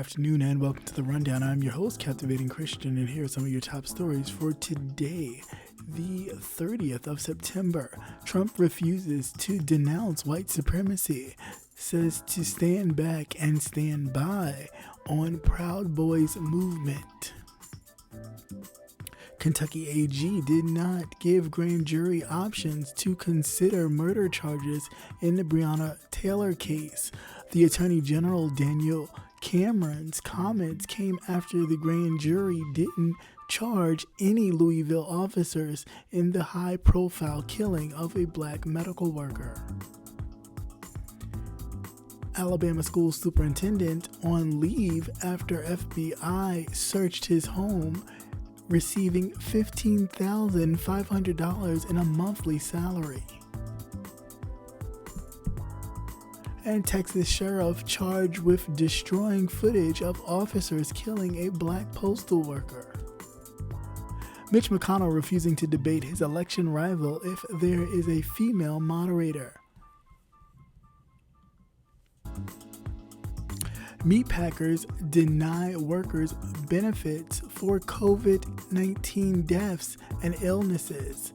afternoon and welcome to The Rundown. I'm your host, Captivating Christian, and here are some of your top stories for today, the 30th of September. Trump refuses to denounce white supremacy, says to stand back and stand by on Proud Boys movement. Kentucky AG did not give grand jury options to consider murder charges in the Breonna Taylor case. The Attorney General Daniel Cameron's comments came after the grand jury didn't charge any Louisville officers in the high-profile killing of a black medical worker. Alabama school superintendent on leave after FBI searched his home, receiving $15,500 in a monthly salary. And Texas sheriff charged with destroying footage of officers killing a black postal worker. Mitch McConnell refusing to debate his election rival if there is a female moderator. Meatpackers deny workers benefits for COVID-19 deaths and illnesses.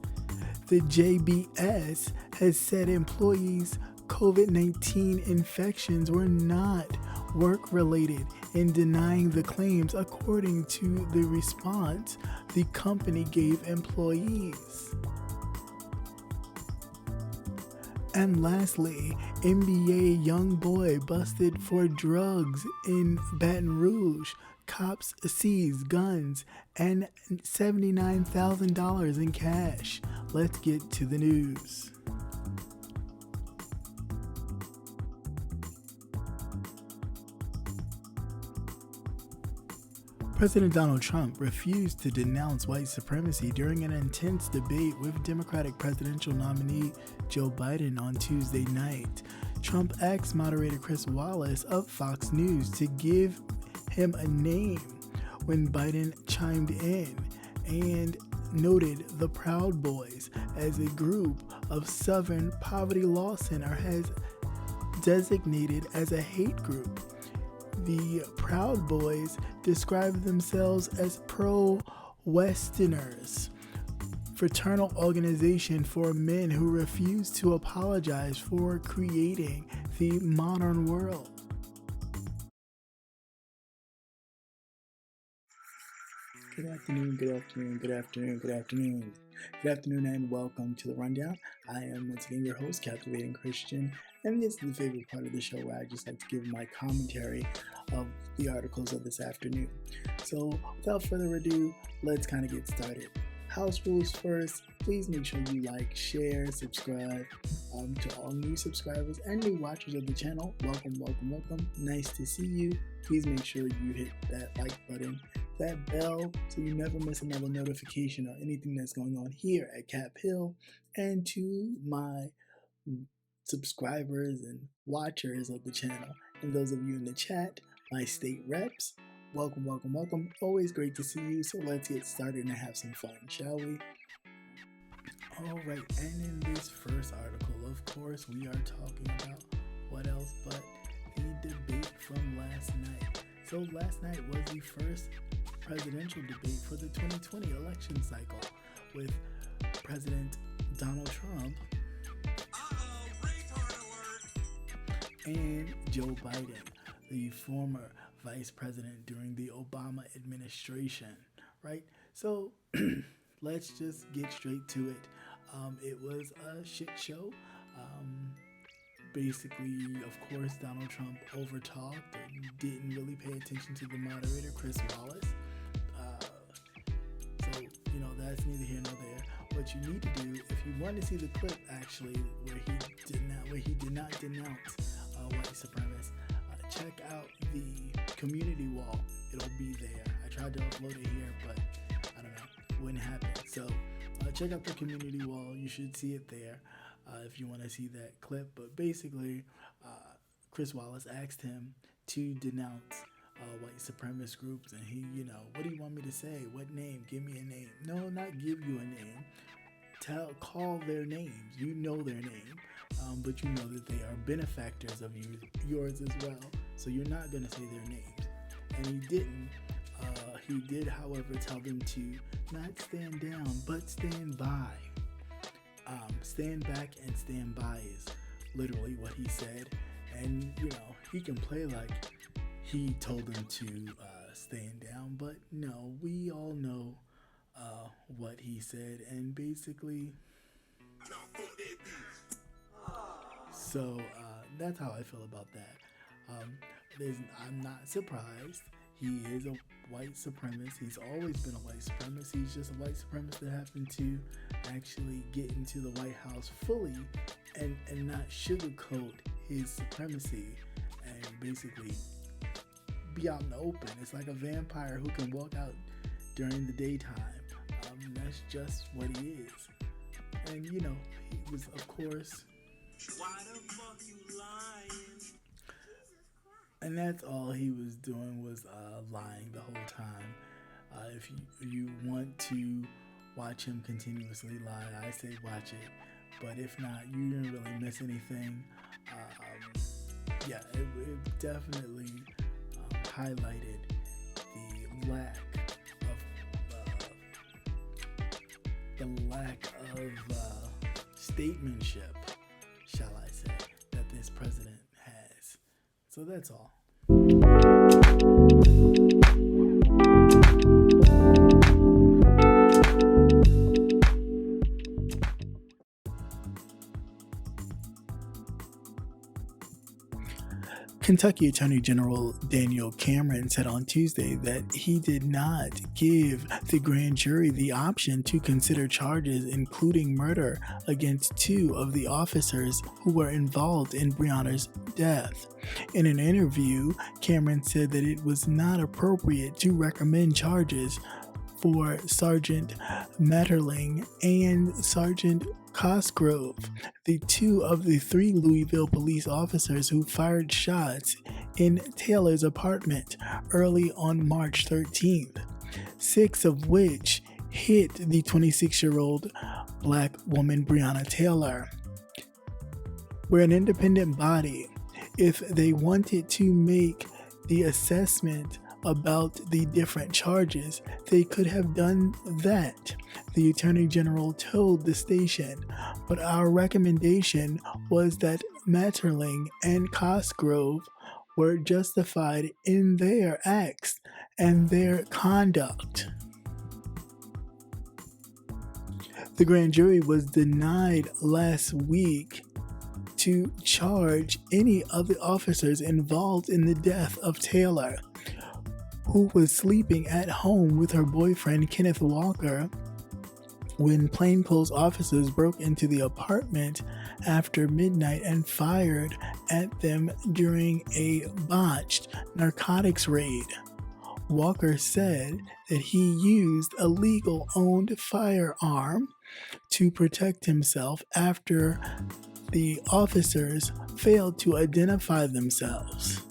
The JBS has said employees' COVID-19 infections were not work-related in denying the claims according to the response the company gave employees. And lastly, NBA young boy busted for drugs in Baton Rouge. Cops seize guns and $79,000 in cash. Let's get to the news. President Donald Trump refused to denounce white supremacy during an intense debate with Democratic presidential nominee Joe Biden on Tuesday night. Trump asked moderator Chris Wallace of Fox News to give him a name when Biden chimed in and noted the Proud Boys as a group of Southern Poverty Law Center has designated as a hate group. The Proud Boys describe themselves as pro-Westerners, fraternal organization for men who refuse to apologize for creating the modern world. Good afternoon, and welcome to The Rundown. I am once again your host, Captivating Christian, and this is the favorite part of the show where I just like to give my commentary of the articles of this afternoon. So without further ado, let's kind of get started. House rules first. Please make sure you like, share, subscribe. To all new subscribers and new watchers of the channel, welcome. Nice to see you. Please make sure you hit that like button, that bell, so you never miss another notification or anything that's going on here at Cap Hill. And to my subscribers and watchers of the channel, and those of you in the chat, my state reps, welcome. Always great to see you. So let's get started and have some fun, shall we? All right, and in this first article, of course, we are talking about what else but the debate from last night. So last night was the first presidential debate for the 2020 election cycle with President Donald Trump and Joe Biden, the former vice president during the Obama administration, right? So let's just get straight to it. It was a shit show. Basically, of course, Donald Trump overtalked and didn't really pay attention to the moderator, Chris Wallace. So, that's neither here nor there. What you need to do, if you want to see the clip actually where he did not denounce white supremacists, check out the community wall. It'll be there. I tried to upload it here, but I don't know, it wouldn't happen. So check out the community wall. You should see it there if you want to see that clip. But basically, Chris Wallace asked him to denounce white supremacist groups, and he, what do you want me to say? What name? Give me a name. No, not give you a name. Call their names. You know their name, but you know that they are benefactors of yours as well. So you're not going to say their names. and he didn't. He did, however, tell them to not stand down, but stand by. Stand back and stand by is literally what he said. And, he can play like he told them to stand down, but no, we all know what he said. And basically, so that's how I feel about that. I'm not surprised. He is a white supremacist. He's always been a white supremacist. He's just a white supremacist that happened to actually get into the White House fully and not sugarcoat his supremacy and basically be out in the open. It's like a vampire who can walk out during the daytime. That's just what he is. And he was, of course, why the fuck you lying? And that's all he was doing was lying the whole time. If you want to watch him continuously lie, I say watch it. But if not, you didn't really miss anything. It definitely highlighted the lack of statesmanship, shall I say, that this president has. So that's all. Kentucky Attorney General Daniel Cameron said on Tuesday that he did not give the grand jury the option to consider charges including murder against two of the officers who were involved in Breonna's death. In an interview, Cameron said that it was not appropriate to recommend charges for Sergeant Metterling and Sergeant Cosgrove, the two of the three Louisville police officers who fired shots in Taylor's apartment early on March 13th, 6 of which hit the 26-year-old black woman Breonna Taylor. We're an independent body. If they wanted to make the assessment about the different charges, they could have done that, the Attorney General told the station. But our recommendation was that Metterling and Cosgrove were justified in their acts and their conduct. The grand jury was denied last week to charge any of the officers involved in the death of Taylor, who was sleeping at home with her boyfriend Kenneth Walker when plainclothes officers broke into the apartment after midnight and fired at them during a botched narcotics raid. Walker said that he used a legal-owned firearm to protect himself after the officers failed to identify themselves.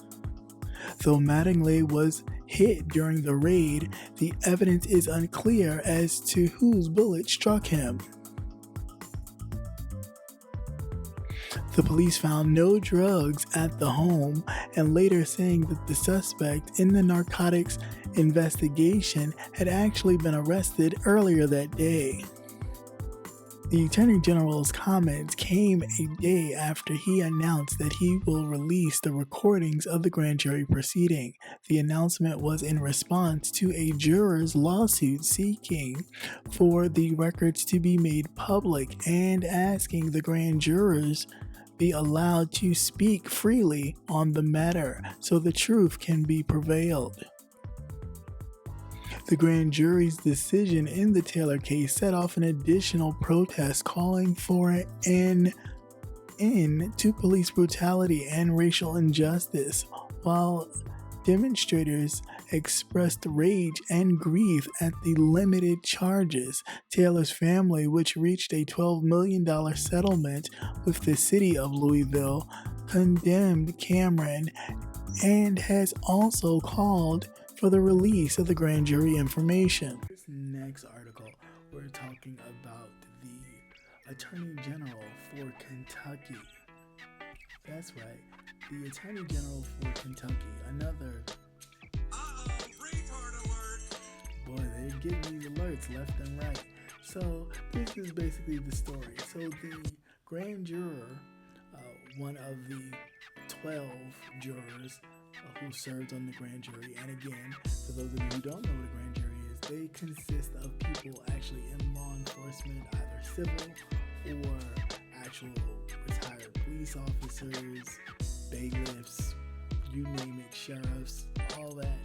Though Mattingly was hit during the raid, the evidence is unclear as to whose bullet struck him. The police found no drugs at the home, and later saying that the suspect in the narcotics investigation had actually been arrested earlier that day. The Attorney General's comments came a day after he announced that he will release the recordings of the grand jury proceeding. The announcement was in response to a juror's lawsuit seeking for the records to be made public and asking the grand jurors be allowed to speak freely on the matter so the truth can be prevailed. The grand jury's decision in the Taylor case set off an additional protest calling for an end to police brutality and racial injustice, while demonstrators expressed rage and grief at the limited charges. Taylor's family, which reached a $12 million settlement with the city of Louisville, condemned Cameron and has also called for the release of the grand jury information. This next article, we're talking about the Attorney General for Kentucky. That's right, the Attorney General for Kentucky, another getting these alerts left and right. So this is basically the story. So the grand juror, one of the 12 jurors who served on the grand jury, and again, for those of you who don't know what a grand jury is, they consist of people actually in law enforcement, either civil or actual retired police officers, bailiffs, you name it, sheriffs, all that,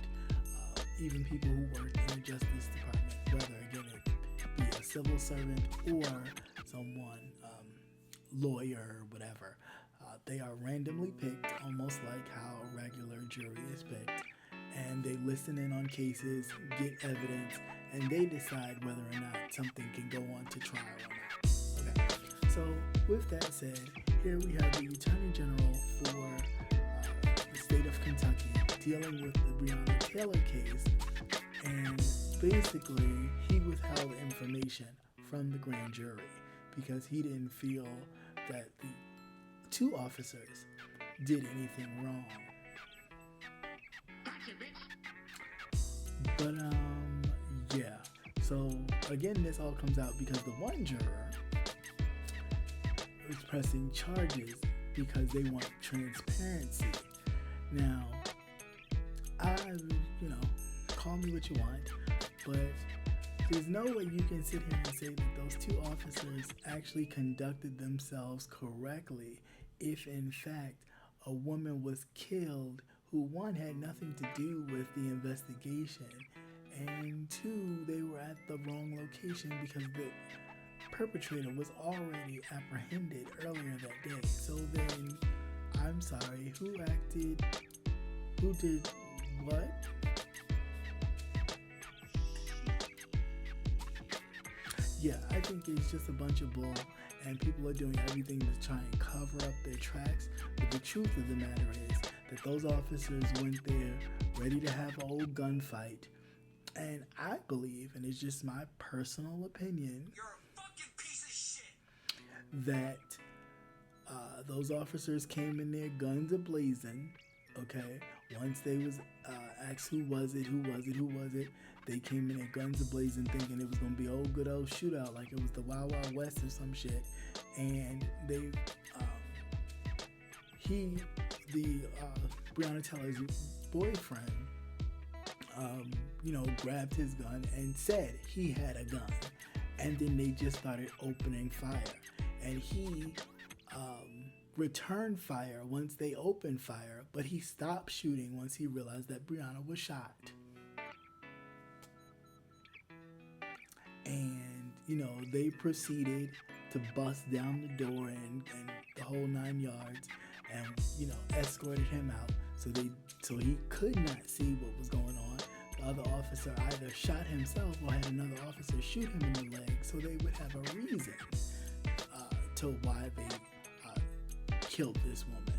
even people who work in the Justice Department, whether again it be a civil servant or someone, lawyer, whatever. They are randomly picked, almost like how a regular jury is picked, and they listen in on cases, get evidence, and they decide whether or not something can go on to trial or not. Okay, so with that said, here we have the Attorney General for the state of Kentucky dealing with the Breonna Taylor case, and basically he withheld information from the grand jury because he didn't feel that the two officers did anything wrong. But yeah. So again, this all comes out because the one juror is pressing charges because they want transparency. Now, call me what you want, but there's no way you can sit here and say that those two officers actually conducted themselves correctly if in fact a woman was killed who, one, had nothing to do with the investigation, and two, they were at the wrong location because the perpetrator was already apprehended earlier that day. So then, I'm sorry, who did what? Yeah, I think it's just a bunch of bull, and people are doing everything to try and cover up their tracks. But the truth of the matter is that those officers went there ready to have an old gunfight. And I believe, and it's just my personal opinion, you're a fucking piece of shit, that those officers came in there guns a-blazing, okay? Once they was asked who was it, they came in there guns a-blazing thinking it was going to be a good old shootout like it was the Wild Wild West or some shit. And they, Breonna Taylor's boyfriend, grabbed his gun and said he had a gun. And then they just started opening fire. And he returned fire once they opened fire, but he stopped shooting once he realized that Breonna was shot. And, they proceeded to bust down the door and the whole 9 yards and, escorted him out so he could not see what was going on. The other officer either shot himself or had another officer shoot him in the leg so they would have a reason to why they killed this woman.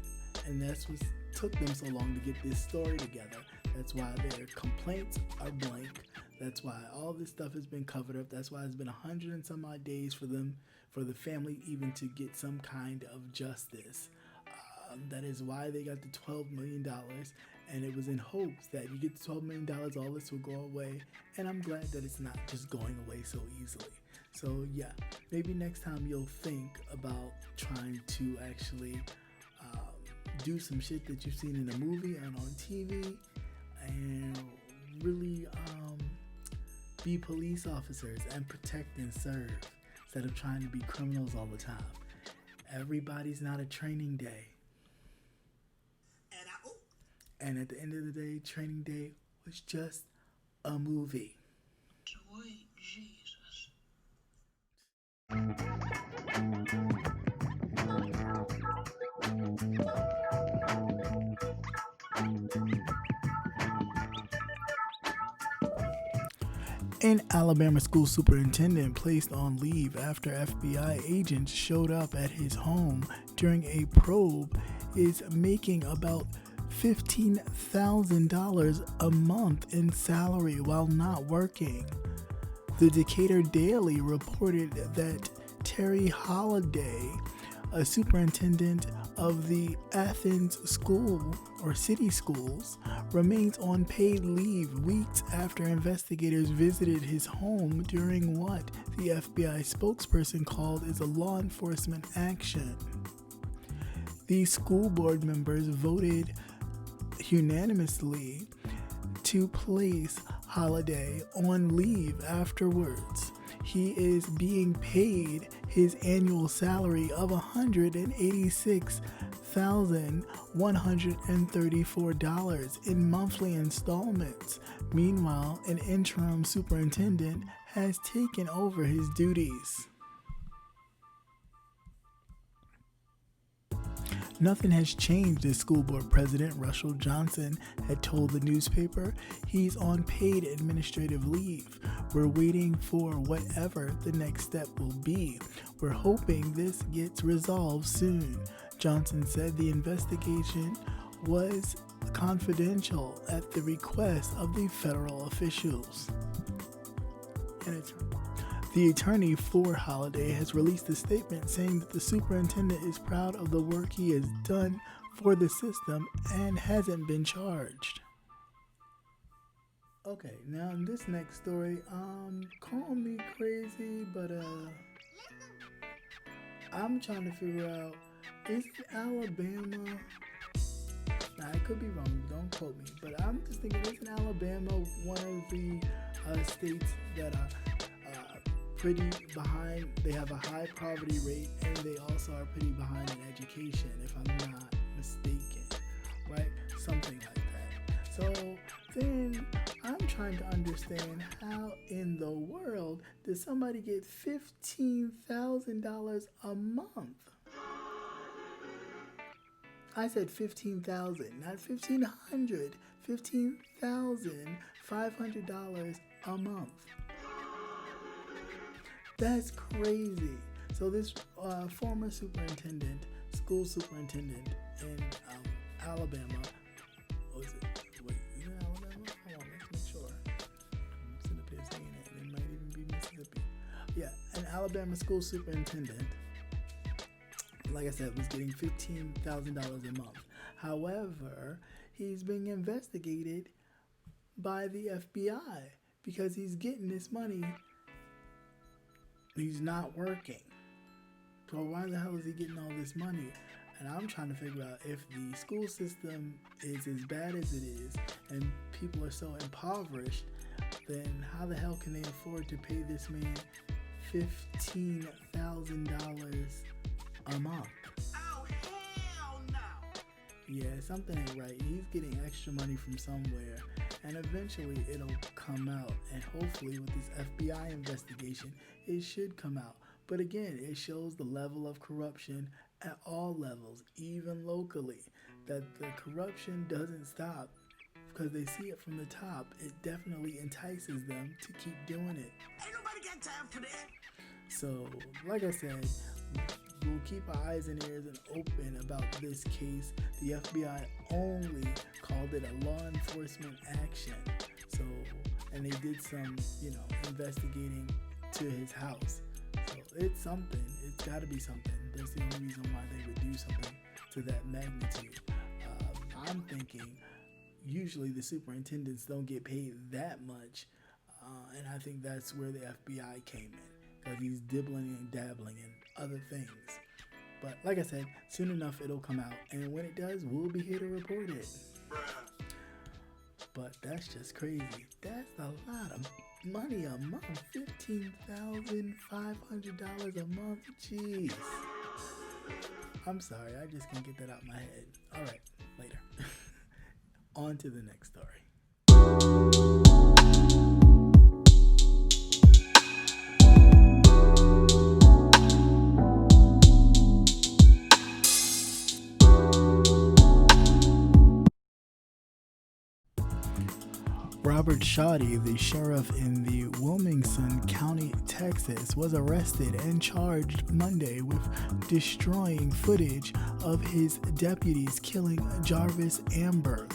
And that's what took them so long to get this story together. That's why their complaints are blank. That's why all this stuff has been covered up. That's why it's been 100 and some odd days for the family even to get some kind of justice. That is why they got the $12 million, and it was in hopes that you get the $12 million, all this will go away. And I'm glad that it's not just going away so easily. So yeah, maybe next time you'll think about trying to actually do some shit that you've seen in a movie and on TV, and really be police officers and protect and serve instead of trying to be criminals all the time. Everybody's not a training day. And at the end of the day, training day was just a movie. Sweet Jesus. An Alabama school superintendent placed on leave after FBI agents showed up at his home during a probe is making about $15,000 a month in salary while not working. The Decatur Daily reported that Terry Holliday a superintendent of the Athens school or city schools, remains on paid leave weeks after investigators visited his home during what the FBI spokesperson called is a law enforcement action. The school board members voted unanimously to place Holiday on leave afterwards. He is being paid his annual salary of $186,134 in monthly installments. Meanwhile, an interim superintendent has taken over his duties. Nothing has changed, the school board president, Russell Johnson, had told the newspaper. He's on paid administrative leave. We're waiting for whatever the next step will be. We're hoping this gets resolved soon. Johnson said the investigation was confidential at the request of the federal officials. The attorney for Holiday has released a statement saying that the superintendent is proud of the work he has done for the system and hasn't been charged. Okay, now in this next story, call me crazy, but I'm trying to figure out, is Alabama, now I could be wrong, don't quote me, but I'm just thinking, isn't Alabama one of the states that are pretty behind? They have a high poverty rate, and they also are pretty behind in education, if I'm not mistaken, right? Something like that. So then I'm trying to understand, how in the world does somebody get $15,000 a month? I said 15,000, not 1,500. $15,500 a month. That's crazy. So this former superintendent, school superintendent in Alabama, what was it? Wait, is it Alabama? Hold on, let's make sure. I'm sitting up here saying it, and it might even be Mississippi. Yeah, an Alabama school superintendent, like I said, was getting $15,000 a month. However, he's being investigated by the FBI because he's getting this money. He's not working. So why the hell is he getting all this money? And I'm trying to figure out, if the school system is as bad as it is and people are so impoverished, then how the hell can they afford to pay this man $15,000 a month? Oh, hell no! Yeah, something ain't right. He's getting extra money from somewhere, and eventually it'll come out. And hopefully with this FBI investigation, it should come out. But again, it shows the level of corruption at all levels, even locally, that the corruption doesn't stop because they see it from the top. It definitely entices them to keep doing it. Ain't nobody got time for that. So, like I said, we'll keep our eyes and ears open about this case. The FBI only called it a law enforcement action. So, and they did some, investigating to his house. So it's something. It's got to be something. That's the only reason why they would do something to that magnitude. I'm thinking usually the superintendents don't get paid that much, and I think that's where the FBI came in, because he's dibbling and dabbling in other things. But like I said, soon enough it'll come out, and when it does, we'll be here to report it. But that's just crazy. That's a lot of money a month. $15,500 a month. Jeez. I'm sorry, I just can't get that out of my head. All right, later. On to the next story. Robert Shoddy, the sheriff in the Wilmington County, Texas, was arrested and charged Monday with destroying footage of his deputies killing Jarvis Amber.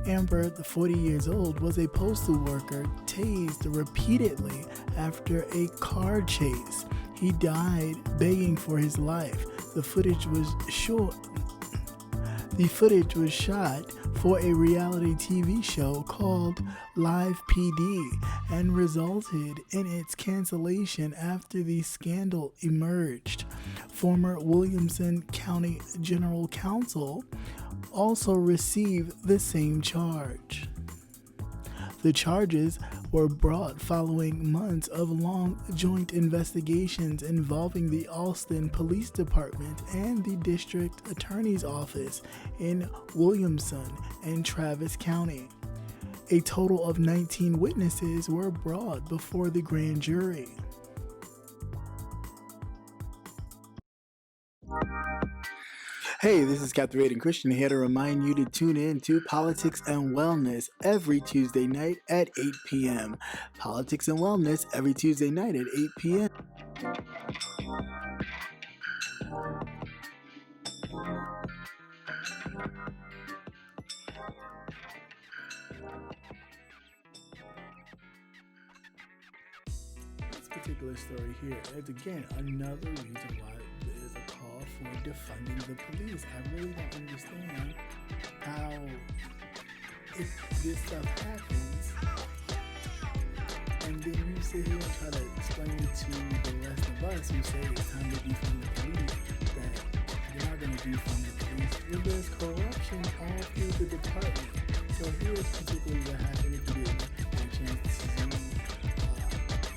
Amber, the 40 years old, was a postal worker tased repeatedly after a car chase. He died begging for his life. The footage was shot for a reality TV show called Live PD and resulted in its cancellation after the scandal emerged. Former Williamson County General Counsel also received the same charge. The charges were brought following months of long joint investigations involving the Austin Police Department and the District Attorney's Office in Williamson and Travis County. A total of 19 witnesses were brought before the grand jury. Hey, this is Captivating Christian here to remind you to tune in to Politics and Wellness every Tuesday night at 8 p.m. Politics and Wellness every Tuesday night at 8 p.m. This particular story here is again another reason why there's a call for defunding the police. I really don't understand how, if this stuff happens, and then you sit here and try to explain it to the rest of us who say it's time to defund the police, that you're not going to defund the police when there's corruption all through the department. So here's particularly what happened if you didn't get a chance to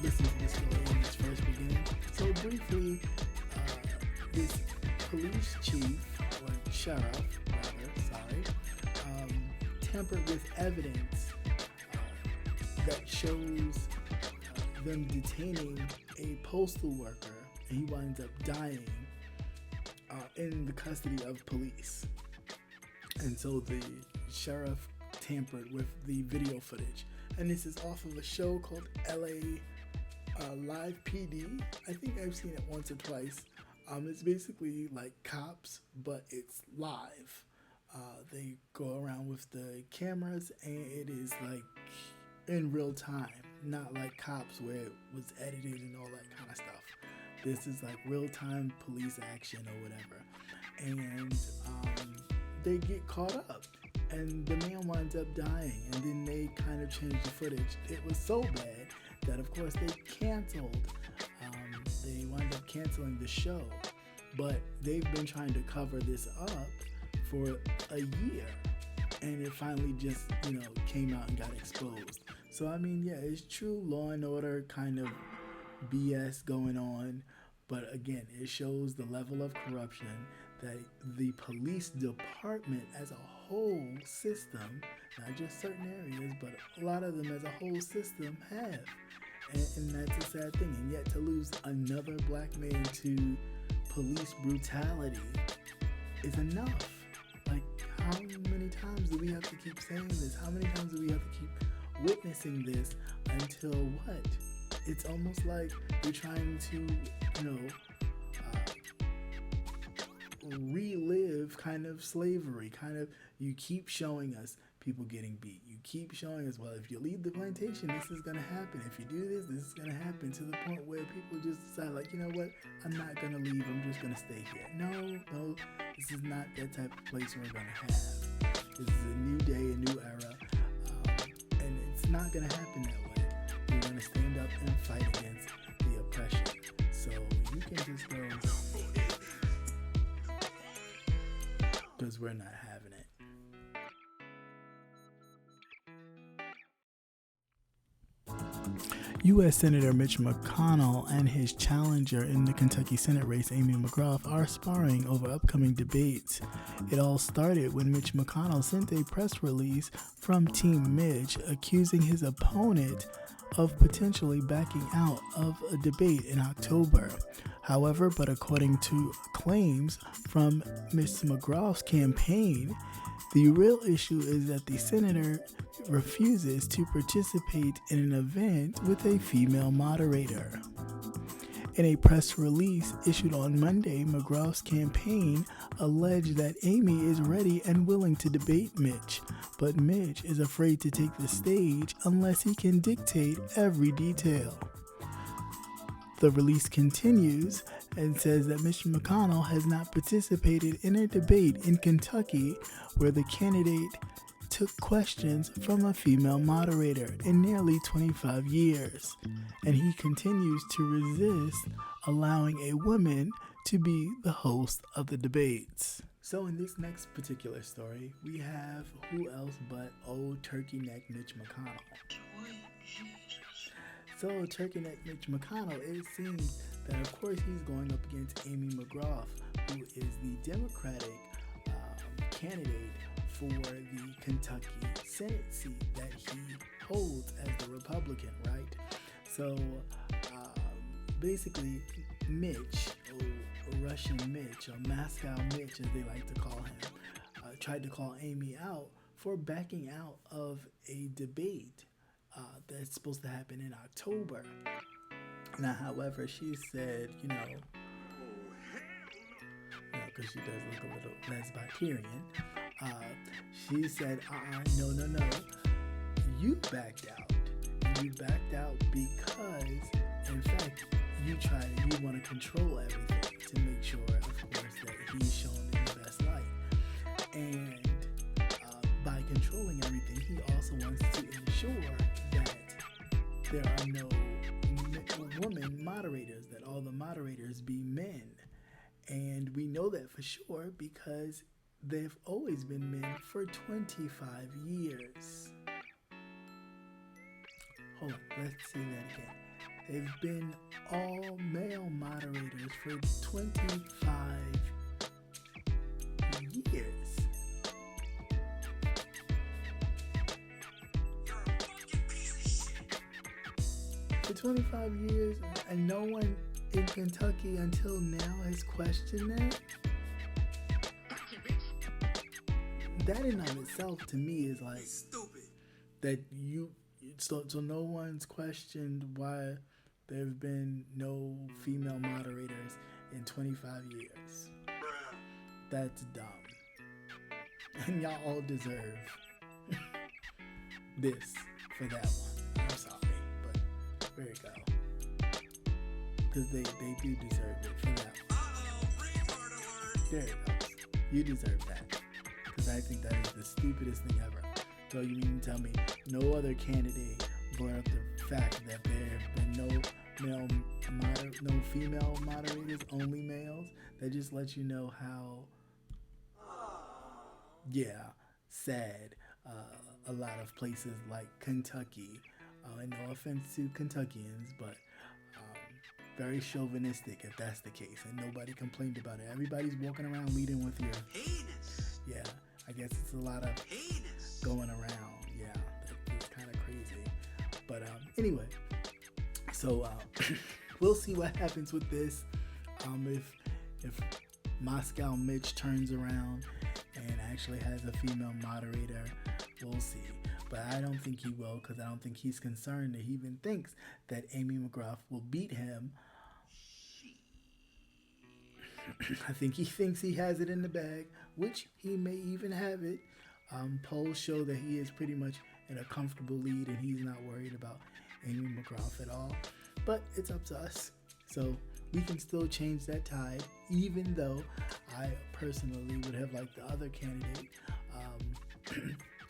listen to the story in its first beginning. So briefly, this police chief, or sheriff, tampered with evidence that shows them detaining a postal worker, and he winds up dying in the custody of police. And so the sheriff tampered with the video footage. And this is off of a show called LA Live PD. I think I've seen it once or twice. It's basically like cops, but it's live. They go around with the cameras, and it is like in real time, not like Cops where it was edited and all that kind of stuff. This is like real time police action or whatever. And they get caught up, and the man winds up dying, and then they kind of change the footage. It was so bad that, of course, they canceled. They wind up canceling the show, but they've been trying to cover this up for a year, and it finally just, came out and got exposed. So, I mean, yeah, it's true law and order kind of BS going on, but again, it shows the level of corruption that the police department as a whole system, not just certain areas, but a lot of them as a whole system have. And that's a sad thing. And yet to lose another black man to police brutality is enough. Like, how many times do we have to keep saying this? How many times do we have to keep witnessing this until what? It's almost like we're trying to, relive kind of slavery. You keep showing us people getting beat. You keep showing us, well, if you leave the plantation, this is going to happen. If you do this, this is going to happen, to the point where people just decide, like, you know what, I'm not going to leave, I'm just going to stay here. No, this is not that type of place we're going to have. This is a new day, a new era, and it's not going to happen that way. We're going to stand up and fight against the oppression. So you can just go, because we're not having it. U.S. Senator Mitch McConnell and his challenger in the Kentucky Senate race, Amy McGrath, are sparring over upcoming debates. It all started when Mitch McConnell sent a press release from Team Mitch accusing his opponent of potentially backing out of a debate in October. However, but according to claims from Ms. McGrath's campaign, the real issue is that the senator refuses to participate in an event with a female moderator. In a press release issued on Monday, McGrath's campaign alleged that Amy is ready and willing to debate Mitch, but Mitch is afraid to take the stage unless he can dictate every detail. The release continues and says that Mr. McConnell has not participated in a debate in Kentucky where the candidate took questions from a female moderator in nearly 25 years. And he continues to resist allowing a woman to be the host of the debates. So in this next particular story, we have who else but old turkey neck Mitch McConnell. So turkey neck Mitch McConnell, it seems that of course he's going up against Amy McGrath, who is the Democratic candidate for the Kentucky Senate seat that he holds as the Republican, right? So basically Mitch, or Russian Mitch, or Moscow Mitch as they like to call him, tried to call Amy out for backing out of a debate that's supposed to happen in October. Now, however, she said, because she does look a little Lesbicarian, she said, no, you backed out. You backed out because, in fact, you want to control everything to make sure, of course, that he's shown in the best light. And by controlling everything, he also wants to ensure that there are no women moderators, that all the moderators be men. And we know that for sure because they've always been men for 25 years. Hold on, let's say that again. They've been all male moderators for 25 years. For 25 years, and no one in Kentucky until now has questioned that? That in of itself to me is like stupid. That so no one's questioned why there have been no female moderators in 25 years. Bruh. That's dumb. And y'all all deserve this for that one. I'm sorry, but there you go. Because they do deserve it for that one. There it goes. You deserve that. Because I think that is the stupidest thing ever. So you mean to tell me no other candidate brought up the fact that there have been no female moderators, only males? That just lets you know how, sad a lot of places like Kentucky, and no offense to Kentuckians, but very chauvinistic if that's the case, and nobody complained about it. Everybody's walking around leading with your Heinous. Yeah, I guess it's a lot of Heinous. going around. Yeah, it's kind of crazy. But anyway, so we'll see what happens with this. If Moscow Mitch turns around and actually has a female moderator, we'll see. But I don't think he will, because I don't think he's concerned that he even thinks that Amy McGrath will beat him. I think he thinks he has it in the bag, which he may even have it. Polls show that he is pretty much in a comfortable lead and he's not worried about Amy McGrath at all. But it's up to us. So we can still change that tide, even though I personally would have liked the other candidate.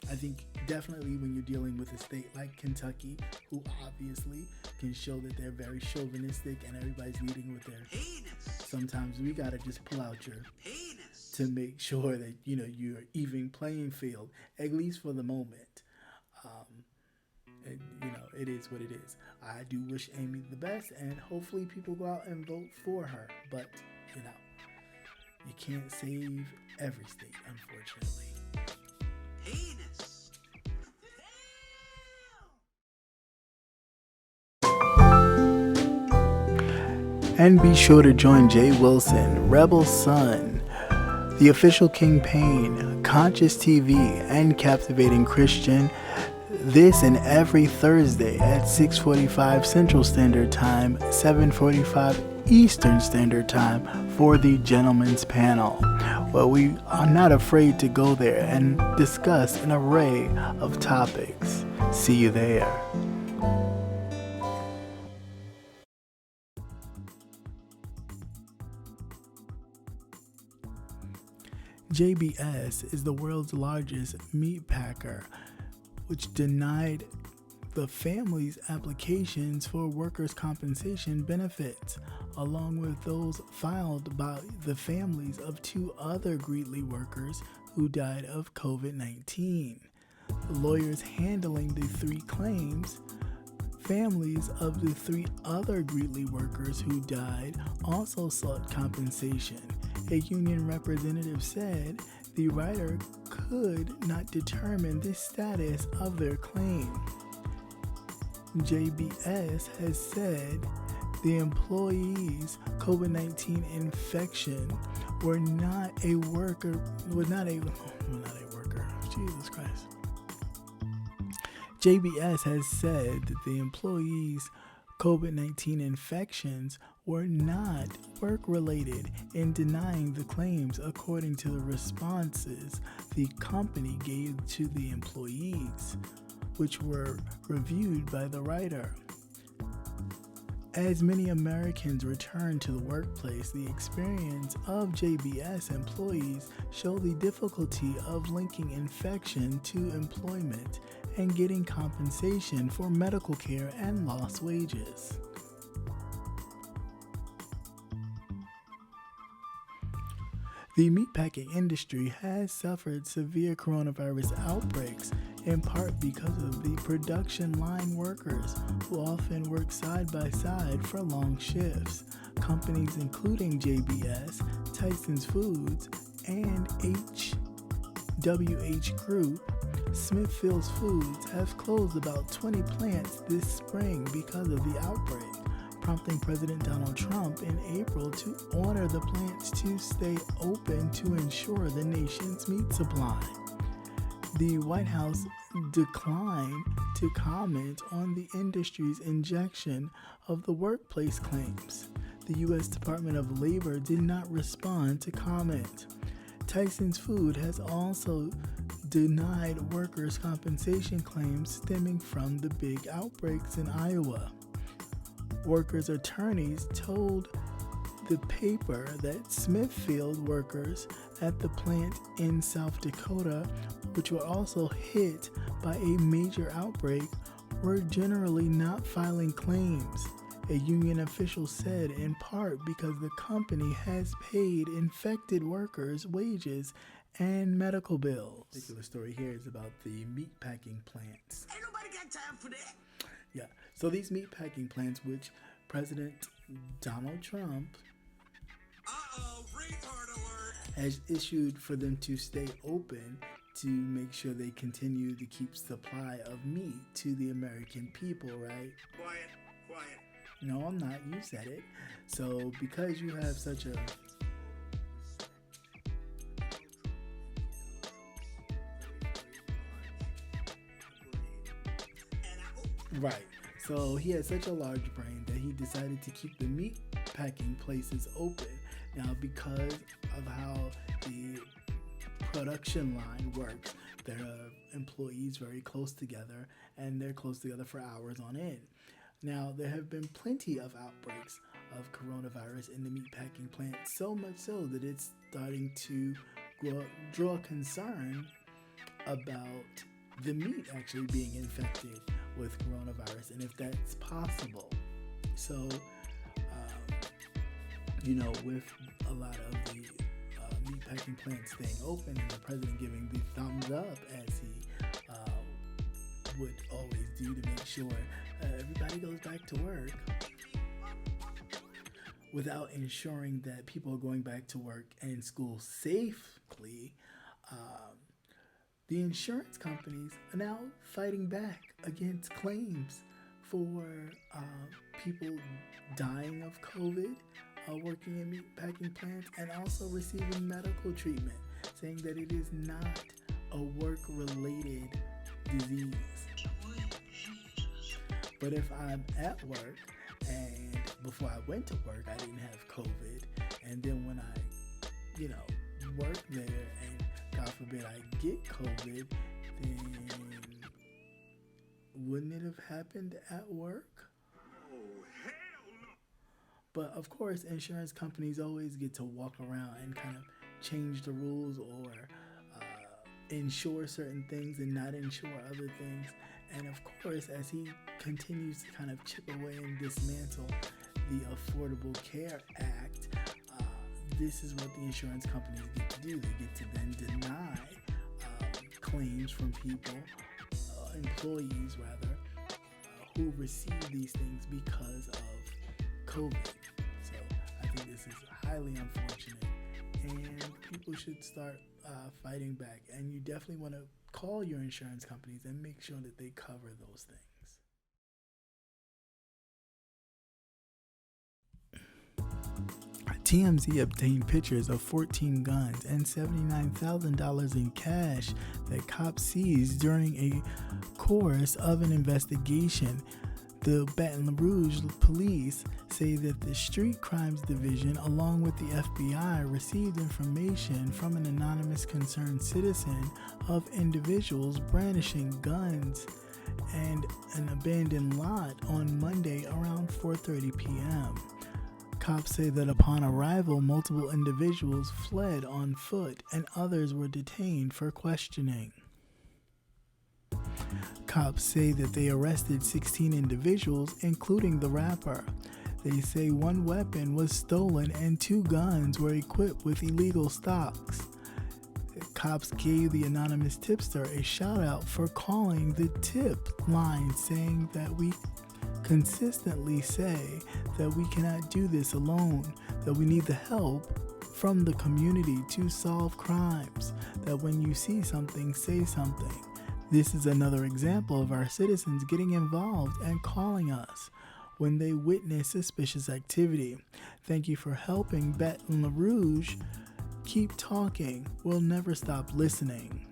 I think definitely when you're dealing with a state like Kentucky, who obviously can show that they're very chauvinistic and everybody's leading with their Heinous. Sometimes we gotta just pull out your Heinous. to make sure that you're even playing field, at least for the moment. It is what it is. I do wish Amy the best, and hopefully people go out and vote for her. But you can't save every state, unfortunately. Heinous. And be sure to join Jay Wilson, Rebel Sun, The Official Campaign, Conscious TV, and Captivating Christian this and every Thursday at 6:45 Central Standard Time, 7:45 Eastern Standard Time for the Gentleman's Panel, where we are not afraid to go there and discuss an array of topics. See you there. JBS is the world's largest meat packer, which denied the families' applications for workers' compensation benefits, along with those filed by the families of 2 other Greeley workers who died of COVID-19. The lawyers handling the 3 claims, families of the 3 other Greeley workers who died, also sought compensation. A union representative said the writer could not determine the status of their claim. JBS has said the employees' COVID-19 infection were not a worker. Jesus Christ. JBS has said that the employees' COVID-19 infections were not work-related in denying the claims, according to the responses the company gave to the employees, which were reviewed by the writer. As many Americans return to the workplace, the experience of JBS employees show the difficulty of linking infection to employment and getting compensation for medical care and lost wages. The meatpacking industry has suffered severe coronavirus outbreaks, in part because of the production line workers who often work side by side for long shifts. Companies including JBS, Tyson's Foods, and WH Group, Smithfield Foods have closed about 20 plants this spring because of the outbreak, prompting President Donald Trump in April to order the plants to stay open to ensure the nation's meat supply. The White House declined to comment on the industry's injection of the workplace claims. The U.S. Department of Labor did not respond to comment. Tyson's Food has also denied workers' compensation claims stemming from the big outbreaks in Iowa. Workers' attorneys told the paper that Smithfield workers at the plant in South Dakota, which were also hit by a major outbreak, were generally not filing claims. A union official said in part because the company has paid infected workers wages and medical bills. The particular story here is about the meatpacking plants. Ain't nobody got time for that. Yeah, so these meatpacking plants, which President Donald Trump retard alert. has issued for them to stay open to make sure they continue to keep supply of meat to the American people, right? Quiet. No, I'm not. You said it. So because you have such a right. So he had such a large brain that he decided to keep the meat packing places open. Now, because of how the production line works, there are employees very close together, and they're close together for hours on end. Now, there have been plenty of outbreaks of coronavirus in the meatpacking plant, so much so that it's starting to draw concern about the meat actually being infected with coronavirus and if that's possible. So, with a lot of the meatpacking plants staying open and the president giving the thumbs up as he would always do to make sure everybody goes back to work, without ensuring that people are going back to work and school safely, the insurance companies are now fighting back against claims for people dying of COVID, working in meatpacking plants, and also receiving medical treatment, saying that it is not a work-related disease. But if I'm at work and before I went to work I didn't have COVID, and then when I work there and God forbid I get COVID, then wouldn't it have happened at work? Oh, hell no. But of course, insurance companies always get to walk around and kind of change the rules or insure certain things and not insure other things. And of course, as he continues to kind of chip away and dismantle the Affordable Care Act, this is what the insurance companies get to do. They get to then deny claims from people, employees rather, who receive these things because of COVID. So I think this is highly unfortunate, and people should start fighting back. And you definitely want to call your insurance companies and make sure that they cover those things. TMZ obtained pictures of 14 guns and $79,000 in cash that cops seized during a course of an investigation. The Baton Rouge police say that the Street Crimes Division, along with the FBI, received information from an anonymous concerned citizen of individuals brandishing guns and an abandoned lot on Monday around 4:30 p.m. Cops say that upon arrival, multiple individuals fled on foot and others were detained for questioning. Cops say that they arrested 16 individuals, including the rapper. They say one weapon was stolen and 2 guns were equipped with illegal stocks. Cops gave the anonymous tipster a shout out for calling the tip line, saying that we consistently say that we cannot do this alone, that we need the help from the community to solve crimes, that when you see something, say something. This is another example of our citizens getting involved and calling us when they witness suspicious activity. Thank you for helping Baton Rouge. Keep talking. We'll never stop listening.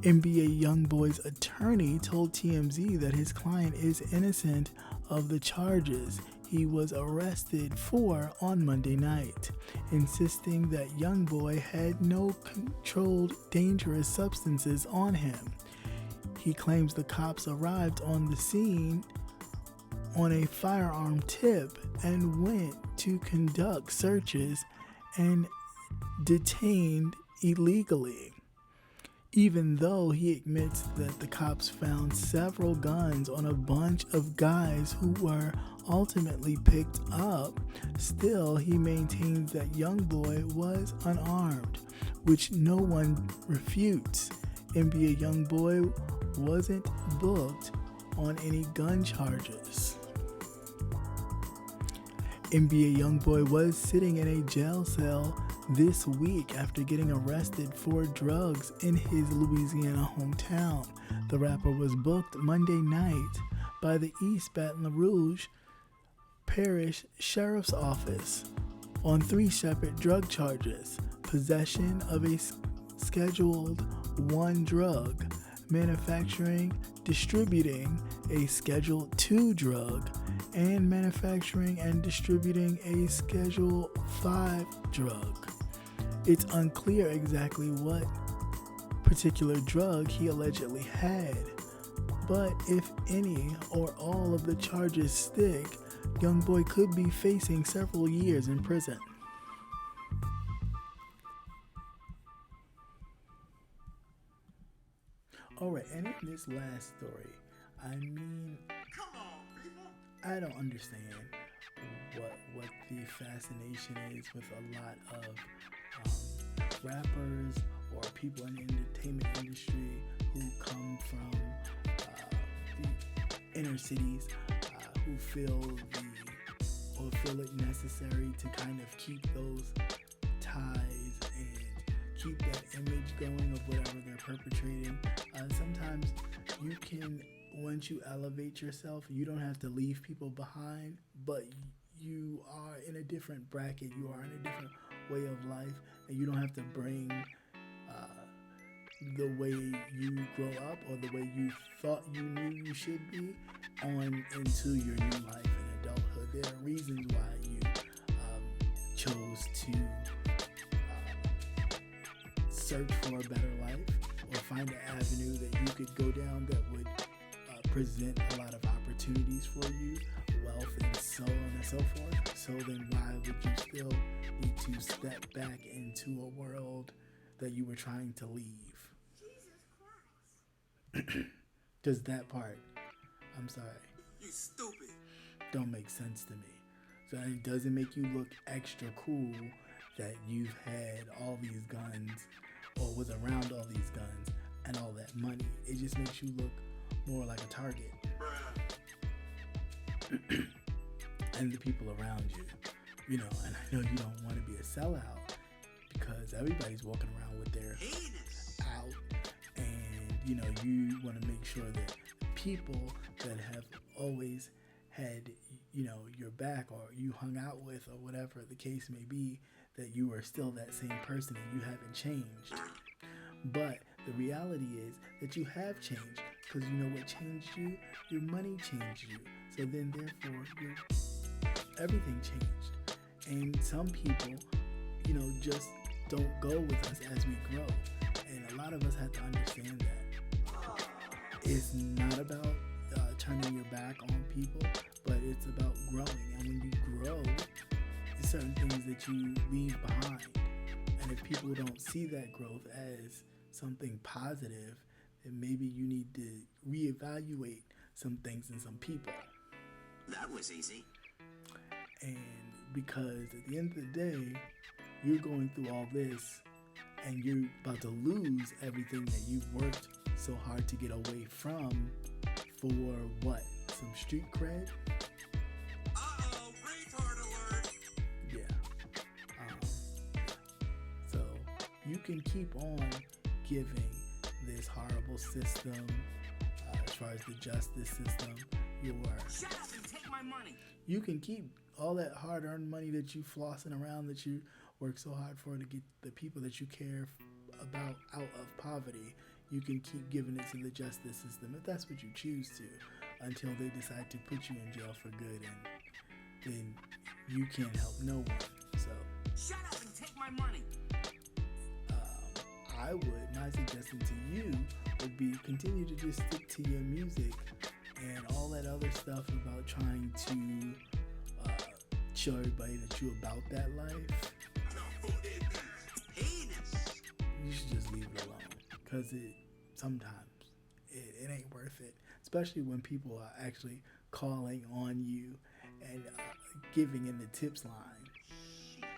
NBA YoungBoy's attorney told TMZ that his client is innocent of the charges he was arrested for on Monday night, insisting that YoungBoy had no controlled dangerous substances on him. He claims the cops arrived on the scene on a firearm tip and went to conduct searches and detained illegally. Even though he admits that the cops found several guns on a bunch of guys who were ultimately picked up, still he maintains that YoungBoy was unarmed, which no one refutes. NBA YoungBoy wasn't booked on any gun charges. NBA YoungBoy was sitting in a jail cell this week after getting arrested for drugs in his Louisiana hometown. The rapper was booked Monday night by the East Baton Rouge Parish Sheriff's Office on 3 separate drug charges: possession of a Scheduled 1 drug, manufacturing, distributing a Schedule 2 drug, and manufacturing and distributing a Schedule 5 drug. It's unclear exactly what particular drug he allegedly had, but if any or all of the charges stick, YoungBoy could be facing several years in prison. Alright, and in this last story, I mean, Come on, people. I don't understand what the fascination is with a lot of rappers or people in the entertainment industry who come from the inner cities, who feel it necessary to kind of keep those ties and keep that image going of whatever they're perpetrating. Sometimes you can, once you elevate yourself, you don't have to leave people behind, but you are in a different bracket, you are in a different way of life, and you don't have to bring the way you grow up or the way you thought you knew you should be on into your new life and adulthood. There are reasons why you chose to search for a better life or find an avenue that you could go down that would present a lot of opportunities for you, wealth yourself, and so on and so forth. So then why would you still need to step back into a world that you were trying to leave? Jesus Christ. Does that part, I'm sorry, You stupid. don't make sense to me. So it doesn't make you look extra cool that you've had all these guns or was around all these guns and all that money. It just makes you look more like a target. And the people around you, you know, and I know you don't want to be a sellout because everybody's walking around with their Heinous. out, and you know, you want to make sure that people that have always had, you know, your back or you hung out with or whatever the case may be, that you are still that same person and you haven't changed. But the reality is that you have changed, because you know what changed you? Your money changed you. So then therefore everything changed. And some people, you know, just don't go with us as we grow. And a lot of us have to understand that. It's not about turning your back on people, but it's about growing. And when you grow, there's certain things that you leave behind. And if people don't see that growth as something positive, then maybe you need to reevaluate some things and some people. That was easy. And because at the end of the day, you're going through all this and you're about to lose everything that you've worked so hard to get away from for what? Some street cred? Uh-oh, retard alert. Yeah. So you can keep on giving this horrible system, as far as the justice system, Shut up and take my money. you can keep all that hard-earned money that you flossing around, that you work so hard for to get the people that you care about out of poverty. You can keep giving it to the justice system if that's what you choose to, until they decide to put you in jail for good, and then you can't help no one. So Shut up and take my money. my suggestion to you would be continue to just stick to your music and all that other stuff about trying to show everybody that you're about that life. Heinous. You should just leave it alone, because sometimes it ain't worth it, especially when people are actually calling on you and giving in the tips line.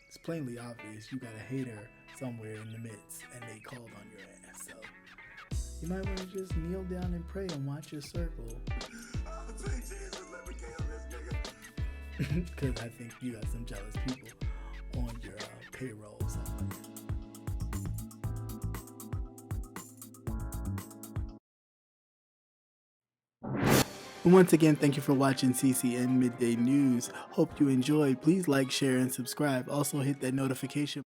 It's plainly obvious you got a hater somewhere in the midst and they called on your ass, so you might want to just kneel down and pray and watch your circle. Oh, sweet Jesus, let me kill this nigga. Because I think you got some jealous people on your payroll somewhere. Once again, thank you for watching CCN Midday News. Hope you enjoyed. Please like, share, and subscribe. Also hit that notification